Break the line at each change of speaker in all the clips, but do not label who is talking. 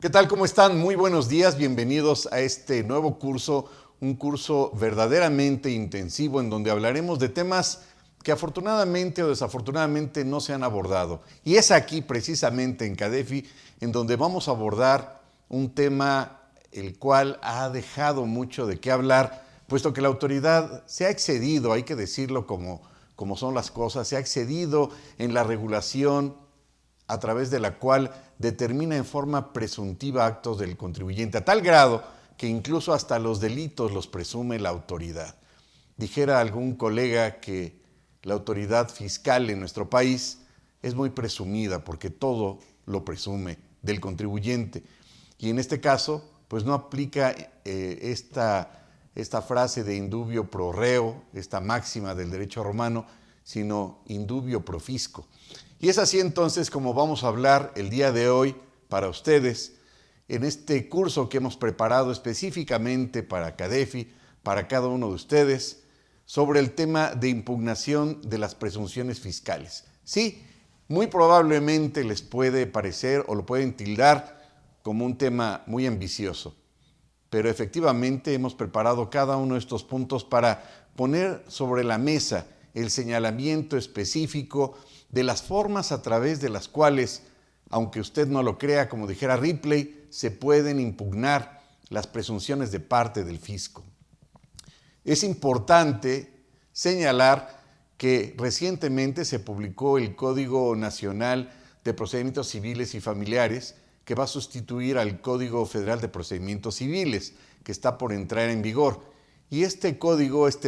¿Qué tal? ¿Cómo están? Muy buenos días, bienvenidos a este nuevo curso, un curso verdaderamente intensivo en donde hablaremos de temas que afortunadamente o desafortunadamente no se han abordado. Y es aquí precisamente en CADEFI en donde vamos a abordar un tema el cual ha dejado mucho de qué hablar, puesto que la autoridad se ha excedido, hay que decirlo como son las cosas, se ha excedido en la regulación a través de la cual determina en forma presuntiva actos del contribuyente, a tal grado que incluso hasta los delitos los presume la autoridad. Dijera algún colega que la autoridad fiscal en nuestro país es muy presumida porque todo lo presume del contribuyente. Y en este caso, pues no aplica esta frase de indubio pro reo, esta máxima del derecho romano, sino indubio pro fisco. Y es así entonces como vamos a hablar el día de hoy para ustedes en este curso que hemos preparado específicamente para CADEFI, para cada uno de ustedes, sobre el tema de impugnación de las presunciones fiscales. Sí, muy probablemente les puede parecer o lo pueden tildar como un tema muy ambicioso, pero efectivamente hemos preparado cada uno de estos puntos para poner sobre la mesa el señalamiento específico de las formas a través de las cuales, aunque usted no lo crea, como dijera Ripley, se pueden impugnar las presunciones de parte del fisco. Es importante señalar que recientemente se publicó el Código Nacional de Procedimientos Civiles y Familiares, que va a sustituir al Código Federal de Procedimientos Civiles, que está por entrar en vigor. Y este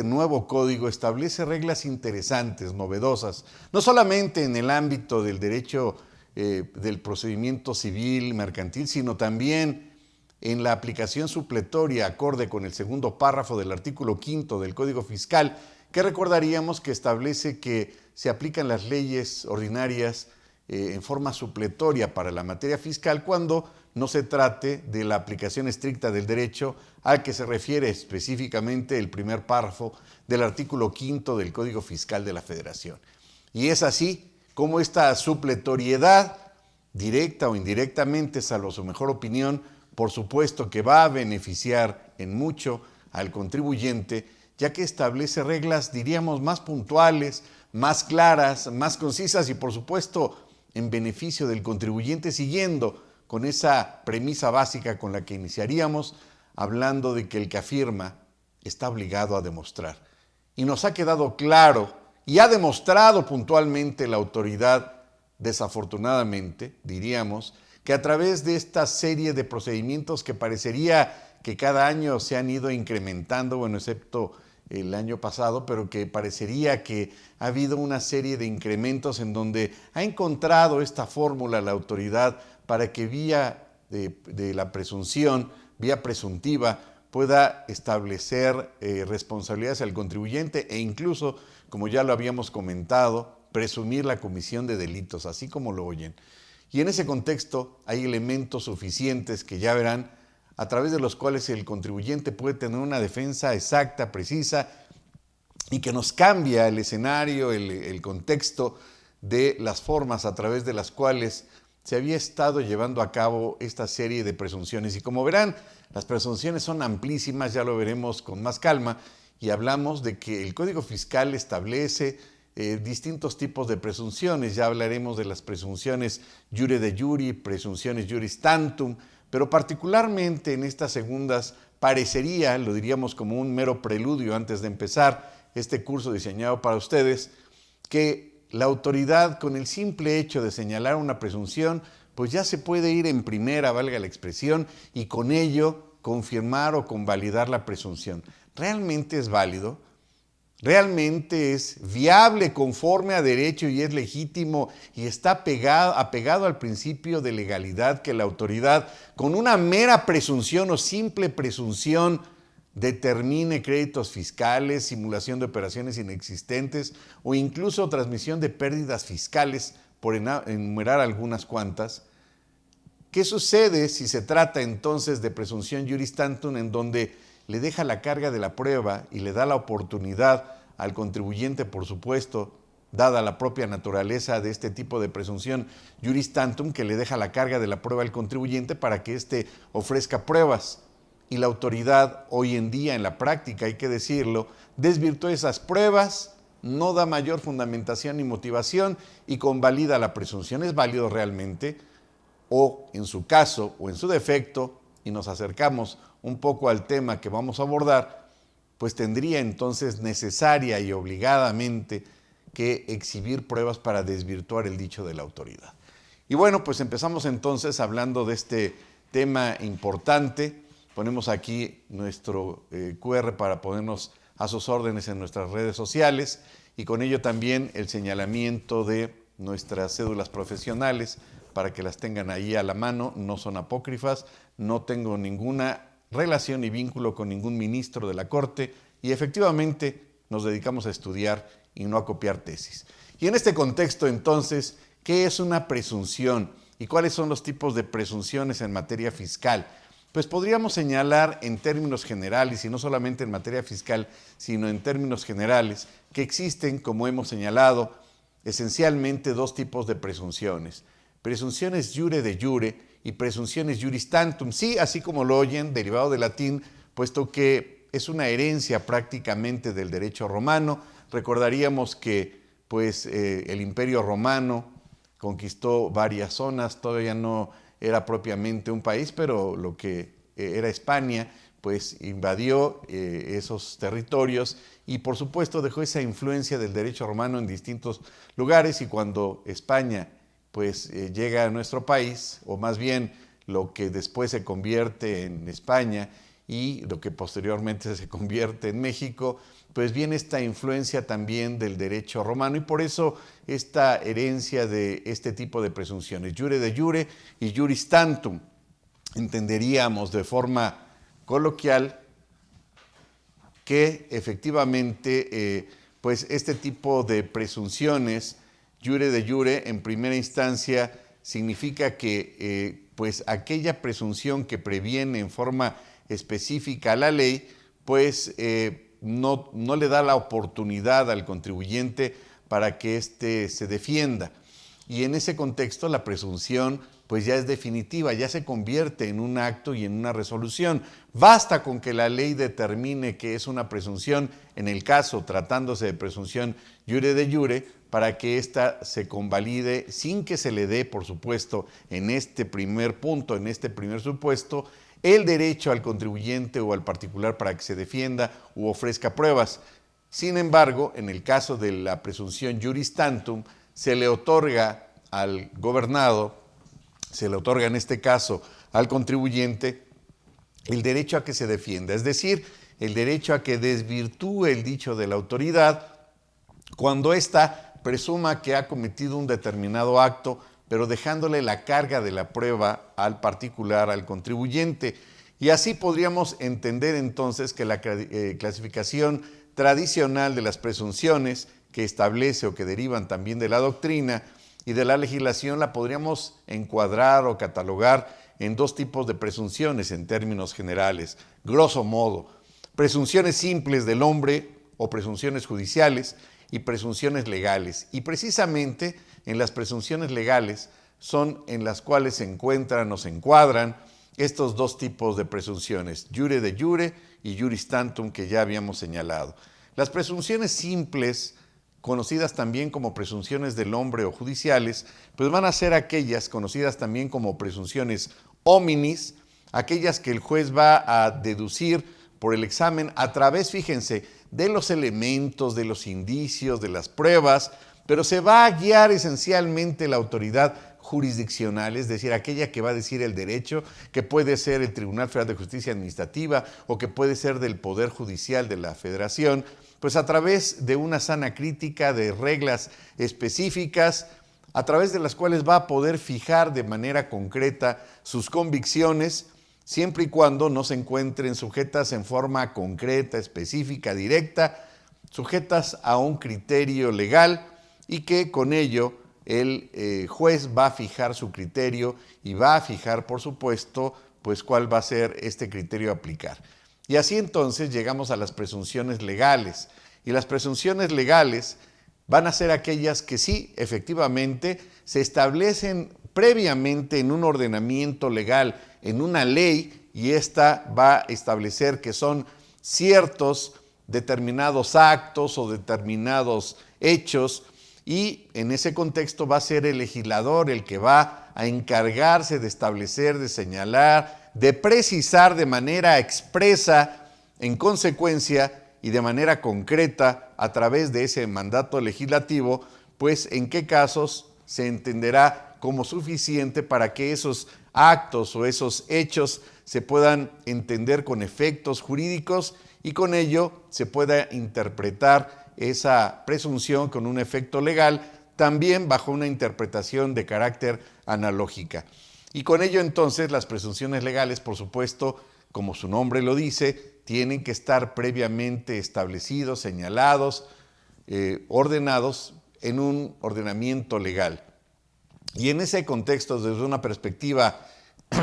nuevo código, establece reglas interesantes, novedosas, no solamente en el ámbito del derecho del procedimiento civil, mercantil, sino también en la aplicación supletoria acorde con el segundo párrafo del artículo 5 del Código Fiscal, que recordaríamos que establece que se aplican las leyes ordinarias en forma supletoria para la materia fiscal cuando no se trate de la aplicación estricta del derecho al que se refiere específicamente el primer párrafo del artículo 5 del Código Fiscal de la Federación. Y es así como esta supletoriedad, directa o indirectamente, salvo su mejor opinión, por supuesto que va a beneficiar en mucho al contribuyente, ya que establece reglas, diríamos, más puntuales, más claras, más concisas y por supuesto en beneficio del contribuyente, siguiendo con esa premisa básica con la que iniciaríamos, hablando de que el que afirma está obligado a demostrar. Y nos ha quedado claro y ha demostrado puntualmente la autoridad, desafortunadamente, diríamos, que a través de esta serie de procedimientos que parecería que cada año se han ido incrementando, bueno, excepto el año pasado, pero que parecería que ha habido una serie de incrementos en donde ha encontrado esta fórmula la autoridad para que vía de la presunción, vía presuntiva, pueda establecer responsabilidades al contribuyente e incluso, como ya lo habíamos comentado, presumir la comisión de delitos, así como lo oyen. Y en ese contexto hay elementos suficientes que ya verán, a través de los cuales el contribuyente puede tener una defensa exacta, precisa, y que nos cambia el escenario, el contexto de las formas a través de las cuales se había estado llevando a cabo esta serie de presunciones. Y como verán, las presunciones son amplísimas, ya lo veremos con más calma, y hablamos de que el Código Fiscal establece distintos tipos de presunciones. Ya hablaremos de las presunciones iure de iure, presunciones iuris tantum, pero particularmente en estas segundas parecería, lo diríamos como un mero preludio antes de empezar este curso diseñado para ustedes, que la autoridad, con el simple hecho de señalar una presunción, pues ya se puede ir en primera, valga la expresión, y con ello confirmar o convalidar la presunción. ¿Realmente es válido? ¿Realmente es viable, conforme a derecho y es legítimo y está apegado al principio de legalidad que la autoridad, con una mera presunción o simple presunción, determine créditos fiscales, simulación de operaciones inexistentes o incluso transmisión de pérdidas fiscales, por enumerar algunas cuantas? ¿Qué sucede si se trata entonces de presunción iuris tantum, en donde le deja la carga de la prueba y le da la oportunidad al contribuyente, por supuesto, dada la propia naturaleza de este tipo de presunción juris tantum, que le deja la carga de la prueba al contribuyente para que éste ofrezca pruebas. Y la autoridad hoy en día, en la práctica, hay que decirlo, desvirtúa esas pruebas, no da mayor fundamentación ni motivación y convalida la presunción. ¿Es válido realmente? O en su caso, o en su defecto, y nos acercamos un poco al tema que vamos a abordar, pues tendría entonces necesaria y obligadamente que exhibir pruebas para desvirtuar el dicho de la autoridad. Y bueno, pues empezamos entonces hablando de este tema importante. Ponemos aquí nuestro QR para ponernos a sus órdenes en nuestras redes sociales y con ello también el señalamiento de nuestras cédulas profesionales para que las tengan ahí a la mano. No son apócrifas, no tengo ninguna relación ni vínculo con ningún ministro de la Corte y efectivamente nos dedicamos a estudiar y no a copiar tesis. Y en este contexto entonces, ¿qué es una presunción y cuáles son los tipos de presunciones en materia fiscal? Pues podríamos señalar en términos generales, y no solamente en materia fiscal, sino en términos generales, que existen, como hemos señalado, esencialmente dos tipos de presunciones. Presunciones jure de jure y presunciones juris tantum. Sí, así como lo oyen, derivado del latín, puesto que es una herencia prácticamente del derecho romano. Recordaríamos que el Imperio Romano conquistó varias zonas, todavía no era propiamente un país, pero lo que era España, pues invadió esos territorios y por supuesto dejó esa influencia del derecho romano en distintos lugares y cuando España llega a nuestro país, o más bien lo que después se convierte en España y lo que posteriormente se convierte en México, pues viene esta influencia también del derecho romano y por eso esta herencia de este tipo de presunciones, jure de jure y juris tantum. Entenderíamos de forma coloquial que efectivamente este tipo de presunciones, jure de jure, en primera instancia significa que aquella presunción que previene en forma específica a la ley, no le da la oportunidad al contribuyente para que éste se defienda. Y en ese contexto la presunción ya es definitiva, ya se convierte en un acto y en una resolución. Basta con que la ley determine que es una presunción, en el caso tratándose de presunción jure de jure, para que ésta se convalide sin que se le dé, por supuesto, en este primer punto, en este primer supuesto, el derecho al contribuyente o al particular para que se defienda u ofrezca pruebas. Sin embargo, en el caso de la presunción juris tantum, se le otorga al gobernado, se le otorga en este caso al contribuyente el derecho a que se defienda, es decir, el derecho a que desvirtúe el dicho de la autoridad cuando ésta presuma que ha cometido un determinado acto, pero dejándole la carga de la prueba al particular, al contribuyente. Y así podríamos entender entonces que la clasificación tradicional de las presunciones que establece o que derivan también de la doctrina y de la legislación la podríamos encuadrar o catalogar en dos tipos de presunciones en términos generales. Grosso modo, presunciones simples del hombre o presunciones judiciales y presunciones legales. Y precisamente en las presunciones legales son en las cuales se encuentran o se encuadran estos dos tipos de presunciones, jure de jure y juris tantum, que ya habíamos señalado. Las presunciones simples, conocidas también como presunciones del hombre o judiciales, pues van a ser aquellas conocidas también como presunciones hominis, aquellas que el juez va a deducir por el examen a través, fíjense, de los elementos, de los indicios, de las pruebas, pero se va a guiar esencialmente la autoridad jurisdiccional, es decir, aquella que va a decir el derecho, que puede ser el Tribunal Federal de Justicia Administrativa o que puede ser del Poder Judicial de la Federación, pues a través de una sana crítica de reglas específicas, a través de las cuales va a poder fijar de manera concreta sus convicciones, siempre y cuando no se encuentren sujetas en forma concreta, específica, directa, sujetas a un criterio legal y que con ello el juez va a fijar su criterio y va a fijar, por supuesto, pues cuál va a ser este criterio a aplicar. Y así entonces llegamos a las presunciones legales. Y las presunciones legales van a ser aquellas que sí, efectivamente, se establecen previamente en un ordenamiento legal, en una ley, y esta va a establecer que son ciertos determinados actos o determinados hechos, y en ese contexto va a ser el legislador el que va a encargarse de establecer, de señalar, de precisar de manera expresa, en consecuencia y de manera concreta a través de ese mandato legislativo, pues en qué casos se entenderá como suficiente para que esos actos o esos hechos se puedan entender con efectos jurídicos y con ello se pueda interpretar esa presunción con un efecto legal, también bajo una interpretación de carácter analógica. Y con ello entonces las presunciones legales, por supuesto, como su nombre lo dice, tienen que estar previamente establecidos, señalados, ordenados en un ordenamiento legal. Y en ese contexto, desde una perspectiva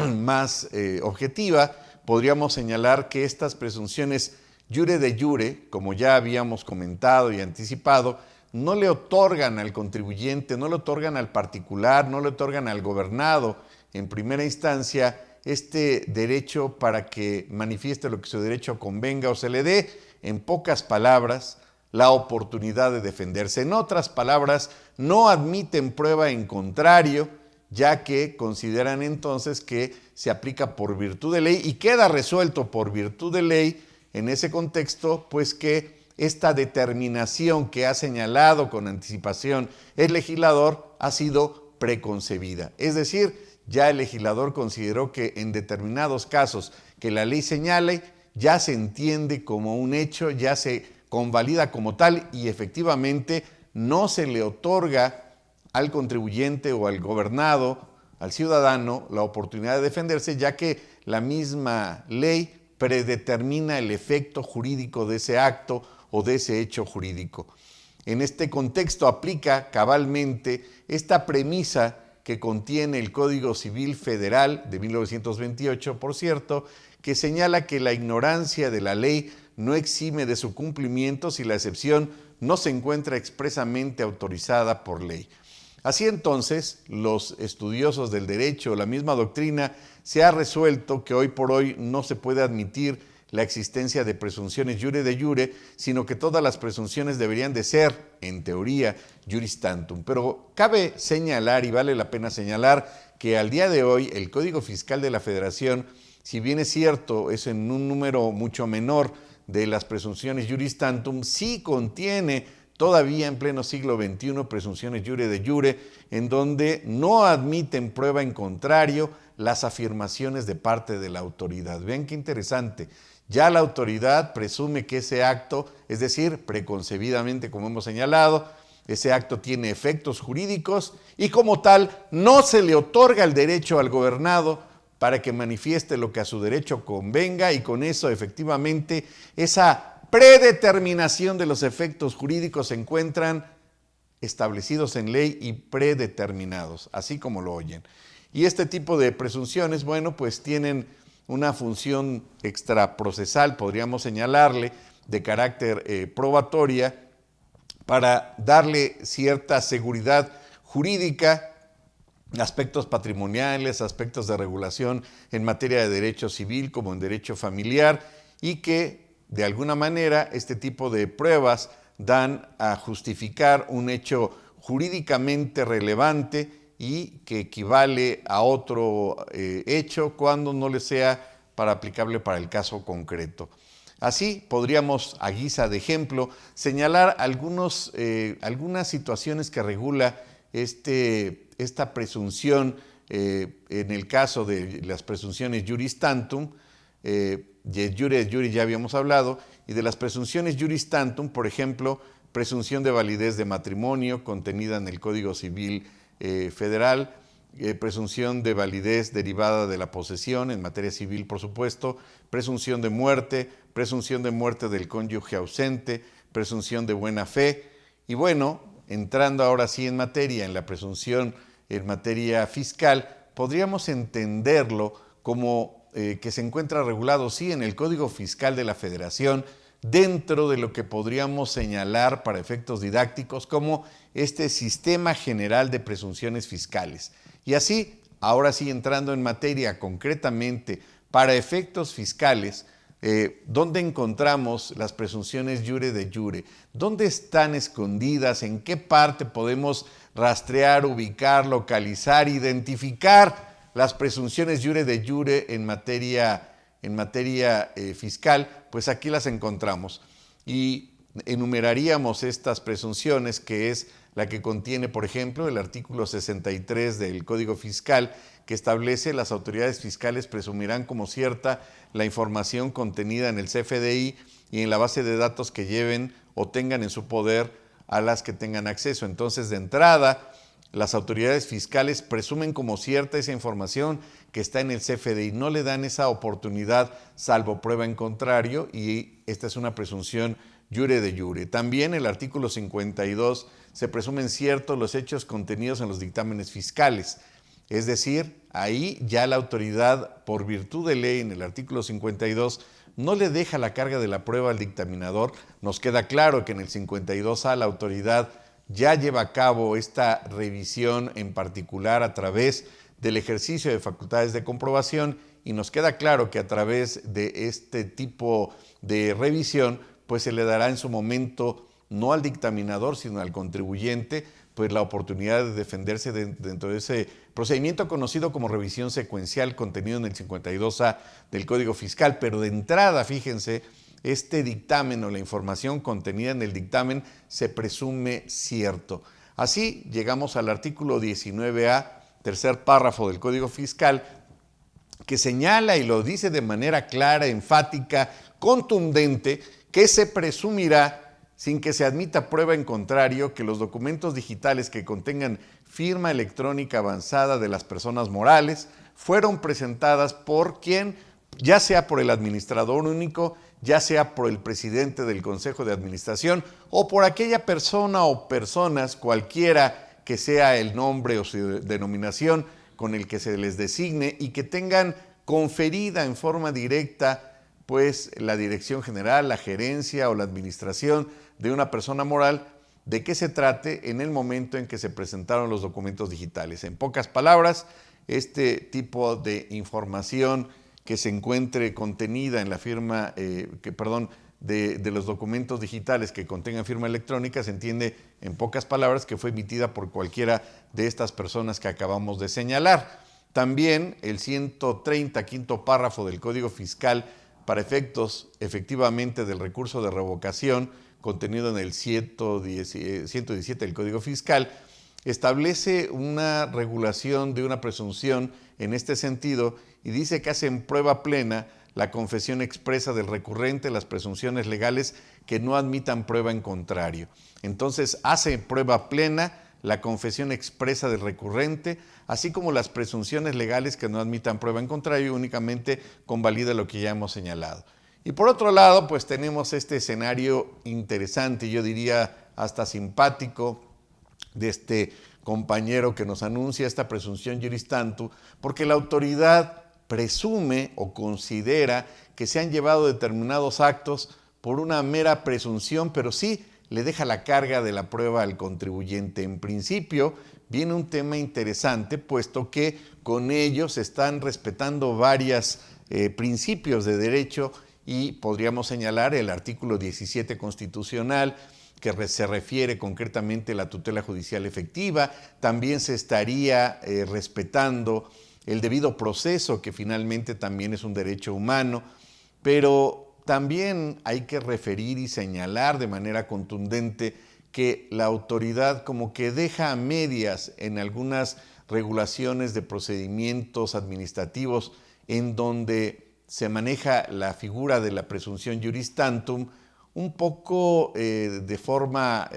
más objetiva, podríamos señalar que estas presunciones jure de jure, como ya habíamos comentado y anticipado, no le otorgan al contribuyente, no le otorgan al particular, no le otorgan al gobernado en primera instancia este derecho para que manifieste lo que su derecho convenga o se le dé, en pocas palabras, la oportunidad de defenderse. En otras palabras, no admiten prueba en contrario, ya que consideran entonces que se aplica por virtud de ley y queda resuelto por virtud de ley en ese contexto, pues que esta determinación que ha señalado con anticipación el legislador ha sido preconcebida. Es decir, ya el legislador consideró que en determinados casos que la ley señale, ya se entiende como un hecho, ya se convalida como tal y efectivamente no se le otorga al contribuyente o al gobernado, al ciudadano, la oportunidad de defenderse, ya que la misma ley predetermina el efecto jurídico de ese acto o de ese hecho jurídico. En este contexto aplica cabalmente esta premisa que contiene el Código Civil Federal de 1928, por cierto, que señala que la ignorancia de la ley no exime de su cumplimiento si la excepción no se encuentra expresamente autorizada por ley. Así entonces, los estudiosos del derecho, la misma doctrina, se ha resuelto que hoy por hoy no se puede admitir la existencia de presunciones jure de jure, sino que todas las presunciones deberían de ser, en teoría, juris tantum. Pero cabe señalar, y vale la pena señalar, que al día de hoy el Código Fiscal de la Federación, si bien es cierto, es en un número mucho menor de las presunciones juris tantum, sí contiene todavía en pleno siglo XXI presunciones jure de jure, en donde no admiten prueba en contrario las afirmaciones de parte de la autoridad. Vean qué interesante. Ya la autoridad presume que ese acto, es decir, preconcebidamente, como hemos señalado, ese acto tiene efectos jurídicos y como tal no se le otorga el derecho al gobernado para que manifieste lo que a su derecho convenga y con eso efectivamente esa predeterminación de los efectos jurídicos se encuentran establecidos en ley y predeterminados, así como lo oyen. Y este tipo de presunciones, bueno, pues tienen una función extraprocesal, podríamos señalarle, de carácter probatoria, para darle cierta seguridad jurídica, aspectos patrimoniales, aspectos de regulación en materia de derecho civil como en derecho familiar, y que de alguna manera este tipo de pruebas dan a justificar un hecho jurídicamente relevante y que equivale a otro hecho cuando no le sea aplicable para el caso concreto. Así podríamos, a guisa de ejemplo, señalar algunas situaciones que regula esta presunción en el caso de las presunciones juris tantum, de jure de jure ya habíamos hablado, y de las presunciones juris tantum, por ejemplo, presunción de validez de matrimonio contenida en el Código Civil Federal, presunción de validez derivada de la posesión en materia civil, por supuesto, presunción de muerte del cónyuge ausente, presunción de buena fe. Y bueno, entrando ahora sí en materia, en la presunción en materia fiscal, podríamos entenderlo como que se encuentra regulado, sí, en el Código Fiscal de la Federación, dentro de lo que podríamos señalar para efectos didácticos como este sistema general de presunciones fiscales. Y así, ahora sí entrando en materia concretamente para efectos fiscales, ¿dónde encontramos las presunciones jure de jure? ¿Dónde están escondidas? ¿En qué parte podemos rastrear, ubicar, localizar, identificar las presunciones jure de jure en materia fiscal? Pues aquí las encontramos. Y enumeraríamos estas presunciones, que es la que contiene, por ejemplo, el artículo 63 del Código Fiscal, que establece: las autoridades fiscales presumirán como cierta la información contenida en el CFDI y en la base de datos que lleven o tengan en su poder a las que tengan acceso. Entonces, de entrada, las autoridades fiscales presumen como cierta esa información que está en el CFDI, no le dan esa oportunidad salvo prueba en contrario, y esta es una presunción jure de jure. También el artículo 52, se presumen ciertos los hechos contenidos en los dictámenes fiscales. Es decir, ahí ya la autoridad, por virtud de ley, en el artículo 52, no le deja la carga de la prueba al dictaminador. Nos queda claro que en el 52A la autoridad ya lleva a cabo esta revisión en particular a través del ejercicio de facultades de comprobación, y nos queda claro que a través de este tipo de revisión pues se le dará en su momento no al dictaminador sino al contribuyente pues la oportunidad de defenderse dentro de ese procedimiento conocido como revisión secuencial contenido en el 52A del Código Fiscal. Pero de entrada, fíjense, este dictamen o la información contenida en el dictamen se presume cierto. Así llegamos al artículo 19A, tercer párrafo del Código Fiscal, que señala y lo dice de manera clara, enfática, contundente, que se presumirá, sin que se admita prueba en contrario, que los documentos digitales que contengan firma electrónica avanzada de las personas morales fueron presentadas por quien, ya sea por el administrador único, ya sea por el presidente del Consejo de Administración o por aquella persona o personas, cualquiera que sea el nombre o su denominación con el que se les designe, y que tengan conferida en forma directa pues la dirección general, la gerencia o la administración de una persona moral, de qué se trate en el momento en que se presentaron los documentos digitales. En pocas palabras, este tipo de información que se encuentre contenida en la firma, de los documentos digitales que contengan firma electrónica, se entiende en pocas palabras que fue emitida por cualquiera de estas personas que acabamos de señalar. También el 130, quinto párrafo del Código Fiscal, para efectos efectivamente del recurso de revocación contenido en el 117 del Código Fiscal, establece una regulación de una presunción en este sentido y dice que hacen prueba plena la confesión expresa del recurrente, las presunciones legales que no admitan prueba en contrario. Entonces, hace prueba plena la confesión expresa del recurrente, así como las presunciones legales que no admitan prueba en contrario, únicamente convalida lo que ya hemos señalado. Y por otro lado, pues tenemos este escenario interesante, yo diría hasta simpático, de este compañero que nos anuncia esta presunción juris tanto, porque la autoridad presume o considera que se han llevado determinados actos por una mera presunción, pero sí le deja la carga de la prueba al contribuyente. En principio, viene un tema interesante, puesto que con ello se están respetando varios principios de derecho, y podríamos señalar el artículo 17 constitucional, que se refiere concretamente a la tutela judicial efectiva. También se estaría respetando el debido proceso, que finalmente también es un derecho humano, pero también hay que referir y señalar de manera contundente que la autoridad como que deja a medias en algunas regulaciones de procedimientos administrativos en donde se maneja la figura de la presunción juris tantum un poco de forma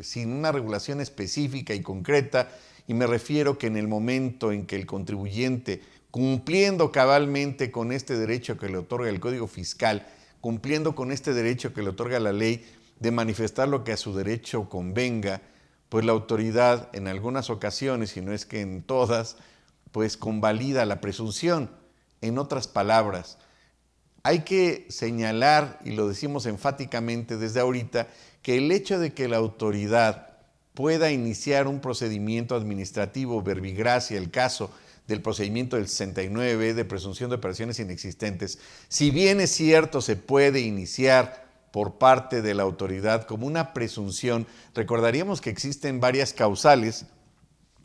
sin una regulación específica y concreta, y me refiero que en el momento en que el contribuyente, cumpliendo cabalmente con este derecho que le otorga el Código Fiscal, cumpliendo con este derecho que le otorga la ley de manifestar lo que a su derecho convenga, pues la autoridad en algunas ocasiones, si no es que en todas, pues convalida la presunción. En otras palabras, Hay que señalar, y lo decimos enfáticamente desde ahorita, que el hecho de que la autoridad pueda iniciar un procedimiento administrativo verbigracia, el caso del procedimiento del 69 de presunción de operaciones inexistentes, si bien es cierto se puede iniciar por parte de la autoridad como una presunción, recordaríamos que existen varias causales,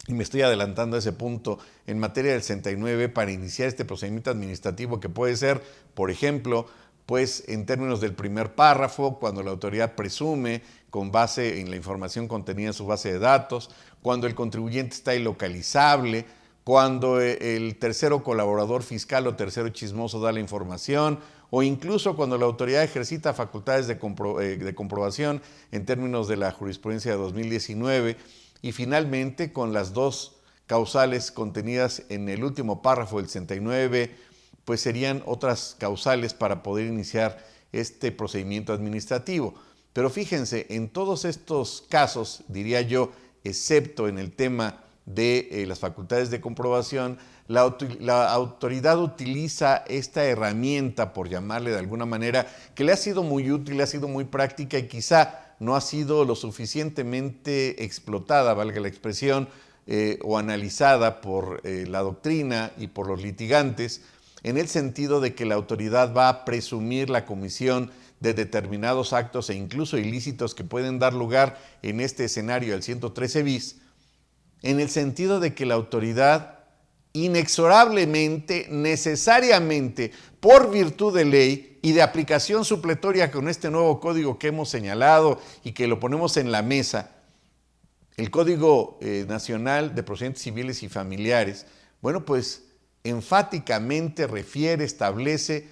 y me estoy adelantando a ese punto, en materia del 69 para iniciar este procedimiento administrativo que puede ser, por ejemplo, pues en términos del primer párrafo, cuando la autoridad presume con base en la información contenida en su base de datos, cuando el contribuyente está ilocalizable, cuando el tercero colaborador fiscal o tercero chismoso da la información, o incluso cuando la autoridad ejercita facultades de comprobación en términos de la jurisprudencia de 2019, y finalmente con las dos causales contenidas en el último párrafo del 69, pues serían otras causales para poder iniciar este procedimiento administrativo. Pero fíjense, en todos estos casos, diría yo, excepto en el tema de las facultades de comprobación, la autoridad utiliza esta herramienta, por llamarle de alguna manera, que le ha sido muy útil, le ha sido muy práctica y quizá no ha sido lo suficientemente explotada, valga la expresión, o analizada por la doctrina y por los litigantes, en el sentido de que la autoridad va a presumir la comisión de determinados actos e incluso ilícitos que pueden dar lugar en este escenario del 113 bis, en el sentido de que la autoridad inexorablemente, necesariamente, por virtud de ley y de aplicación supletoria con este nuevo código que hemos señalado y que lo ponemos en la mesa, el Código Nacional de Procedimientos Civiles y Familiares, bueno, pues enfáticamente refiere, establece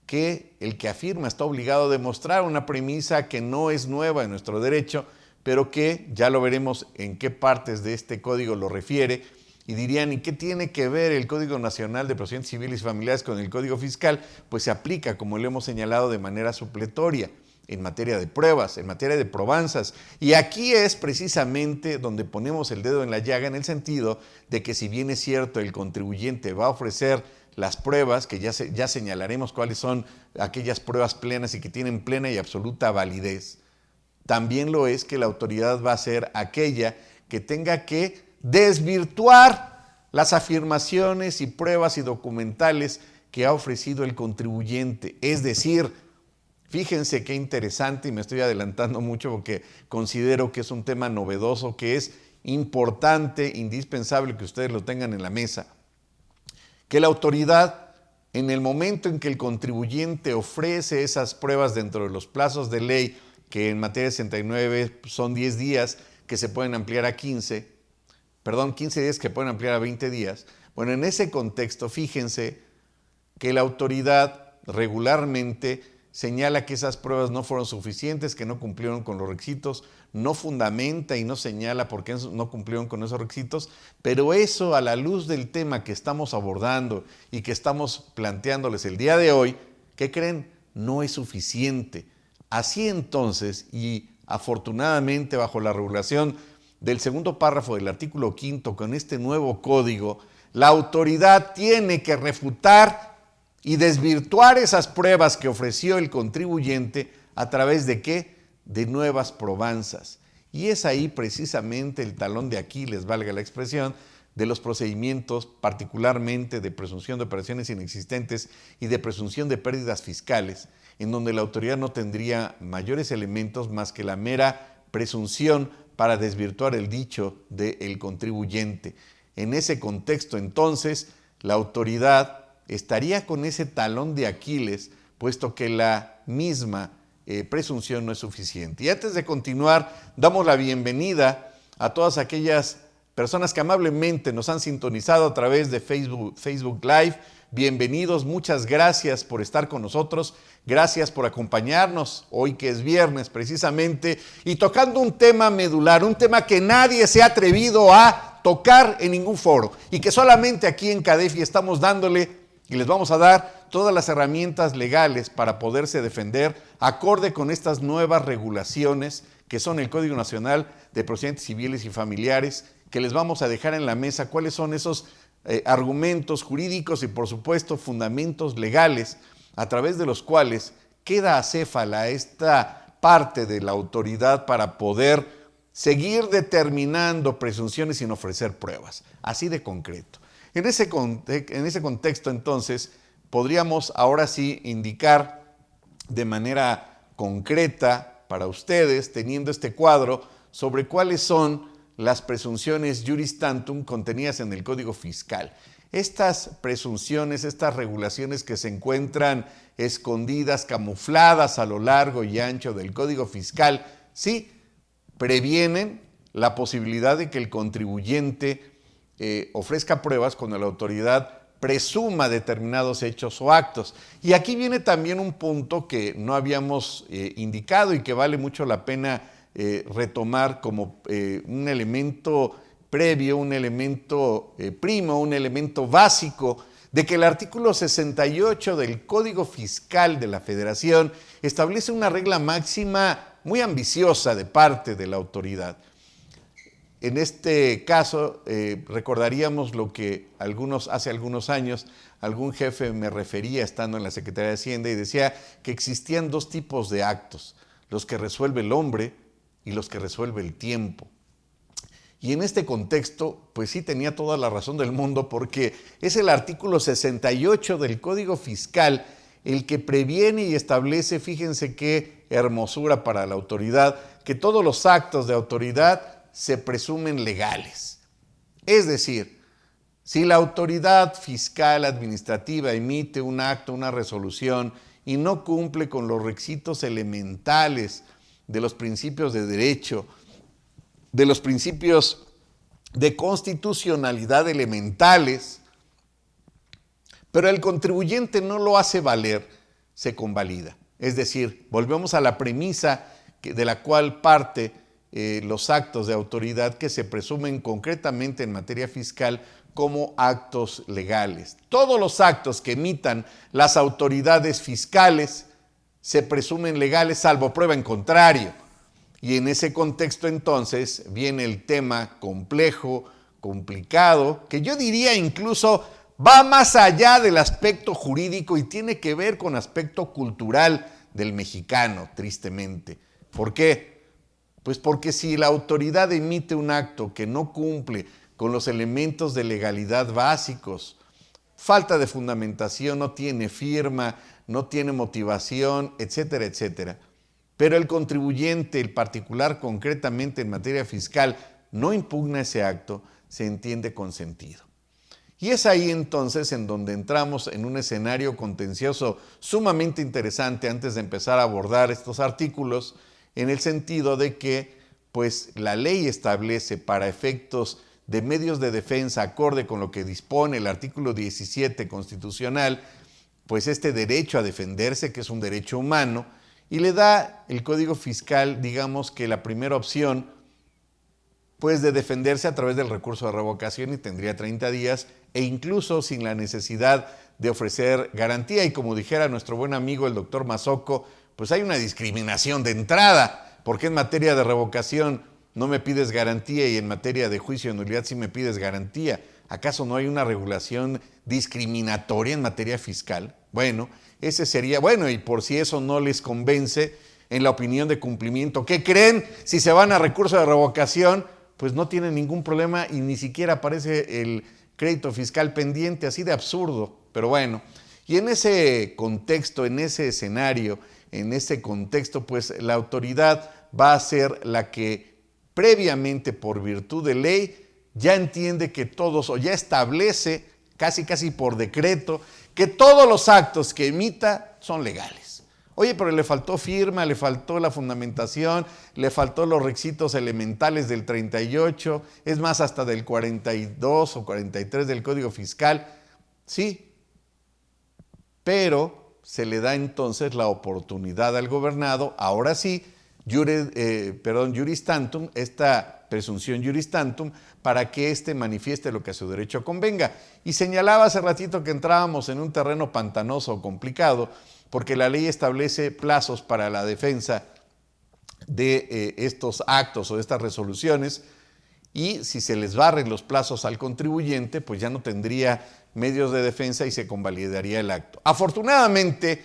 que el que afirma está obligado a demostrar una premisa que no es nueva en nuestro derecho, pero que ya lo veremos en qué partes de este código lo refiere. Y dirían, ¿y qué tiene que ver el Código Nacional de Procedimientos Civiles y Familiares con el Código Fiscal? Pues se aplica, como lo hemos señalado, de manera supletoria en materia de pruebas, en materia de probanzas. Y aquí es precisamente donde ponemos el dedo en la llaga, en el sentido de que si bien es cierto el contribuyente va a ofrecer las pruebas, que ya señalaremos cuáles son aquellas pruebas plenas y que tienen plena y absoluta validez, también lo es que la autoridad va a ser aquella que tenga que desvirtuar las afirmaciones y pruebas y documentales que ha ofrecido el contribuyente. Es decir, fíjense qué interesante, y me estoy adelantando mucho porque considero que es un tema novedoso, que es importante, indispensable que ustedes lo tengan en la mesa, que la autoridad, en el momento en que el contribuyente ofrece esas pruebas dentro de los plazos de ley, que en materia 69 son 10 días, que se pueden ampliar a 15 días que pueden ampliar a 20 días. Bueno, en ese contexto, fíjense que la autoridad regularmente señala que esas pruebas no fueron suficientes, que no cumplieron con los requisitos, no fundamenta y no señala por qué no cumplieron con esos requisitos, pero eso, a la luz del tema que estamos abordando y que estamos planteándoles el día de hoy, ¿qué creen? No es suficiente. Así entonces, y afortunadamente bajo la regulación del segundo párrafo del artículo 5 con este nuevo código, la autoridad tiene que refutar y desvirtuar esas pruebas que ofreció el contribuyente a través de ¿qué? De nuevas probanzas. Y es ahí precisamente el talón de Aquiles, valga la expresión, de los procedimientos, particularmente de presunción de operaciones inexistentes y de presunción de pérdidas fiscales, en donde la autoridad no tendría mayores elementos más que la mera presunción para desvirtuar el dicho del contribuyente. En ese contexto, entonces, la autoridad estaría con ese talón de Aquiles, puesto que la misma presunción no es suficiente. Y antes de continuar, damos la bienvenida a todas aquellas personas que amablemente nos han sintonizado a través de Facebook Live. Bienvenidos, muchas gracias por estar con nosotros, gracias por acompañarnos hoy que es viernes precisamente y tocando un tema medular, un tema que nadie se ha atrevido a tocar en ningún foro y que solamente aquí en CADEFI estamos dándole y les vamos a dar todas las herramientas legales para poderse defender acorde con estas nuevas regulaciones que son el Código Nacional de Procedimientos Civiles y Familiares, que les vamos a dejar en la mesa cuáles son esos argumentos jurídicos y por supuesto fundamentos legales a través de los cuales queda acéfala esta parte de la autoridad para poder seguir determinando presunciones sin ofrecer pruebas, así de concreto. En ese contexto, entonces, podríamos ahora sí indicar de manera concreta para ustedes, teniendo este cuadro, sobre cuáles son las presunciones juris tantum contenidas en el Código Fiscal. Estas presunciones, estas regulaciones que se encuentran escondidas, camufladas a lo largo y ancho del Código Fiscal, sí previenen la posibilidad de que el contribuyente ofrezca pruebas cuando la autoridad presuma determinados hechos o actos. Y aquí viene también un punto que no habíamos indicado y que vale mucho la pena retomar como un elemento previo, un elemento primo, un elemento básico, de que el artículo 68 del Código Fiscal de la Federación establece una regla máxima muy ambiciosa de parte de la autoridad. En este caso, recordaríamos lo que hace algunos años algún jefe me refería estando en la Secretaría de Hacienda y decía que existían dos tipos de actos, los que resuelve el hombre y los que resuelve el tiempo. Y en este contexto, pues sí tenía toda la razón del mundo, porque es el artículo 68 del Código Fiscal el que previene y establece, fíjense qué hermosura para la autoridad, que todos los actos de autoridad se presumen legales. Es decir, si la autoridad fiscal administrativa emite un acto, una resolución, y no cumple con los requisitos elementales de los principios de derecho, de los principios de constitucionalidad elementales, pero el contribuyente no lo hace valer, se convalida. Es decir, volvemos a la premisa de la cual parte los actos de autoridad que se presumen concretamente en materia fiscal como actos legales. Todos los actos que emitan las autoridades fiscales se presumen legales salvo prueba en contrario. Y en ese contexto entonces viene el tema complejo, complicado, que yo diría incluso va más allá del aspecto jurídico y tiene que ver con aspecto cultural del mexicano, tristemente. ¿Por qué? Pues porque si la autoridad emite un acto que no cumple con los elementos de legalidad básicos, falta de fundamentación, no tiene firma, no tiene motivación, etcétera, etcétera, pero el contribuyente, el particular concretamente en materia fiscal, no impugna ese acto, se entiende consentido. Y es ahí entonces en donde entramos en un escenario contencioso sumamente interesante antes de empezar a abordar estos artículos, en el sentido de que pues, la ley establece para efectos de medios de defensa, acorde con lo que dispone el artículo 17 constitucional, pues este derecho a defenderse, que es un derecho humano, y le da el Código Fiscal, digamos que la primera opción, pues de defenderse a través del recurso de revocación y tendría 30 días e incluso sin la necesidad de ofrecer garantía. Y como dijera nuestro buen amigo el doctor Mazzocco, pues hay una discriminación de entrada, porque en materia de revocación no me pides garantía y en materia de juicio de nulidad sí me pides garantía. ¿Acaso no hay una regulación discriminatoria en materia fiscal? Bueno, ese sería, bueno, y por si eso no les convence, en la opinión de cumplimiento, ¿qué creen? Si se van a recurso de revocación, pues no tienen ningún problema y ni siquiera aparece el crédito fiscal pendiente, así de absurdo. Pero bueno, y en ese contexto, en ese escenario, en ese contexto, pues la autoridad va a ser la que previamente, por virtud de ley, ya entiende que todos, o ya establece, casi por decreto, que todos los actos que emita son legales. Oye, pero le faltó firma, le faltó la fundamentación, le faltó los requisitos elementales del 38, es más, hasta del 42 o 43 del Código Fiscal. Sí, pero se le da entonces la oportunidad al gobernado, ahora sí, juris tantum, esta presunción juris tantum, para que éste manifieste lo que a su derecho convenga. Y señalaba hace ratito que entrábamos en un terreno pantanoso, complicado, porque la ley establece plazos para la defensa de estos actos o de estas resoluciones, y si se les barren los plazos al contribuyente, pues ya no tendría medios de defensa y se convalidaría el acto. Afortunadamente,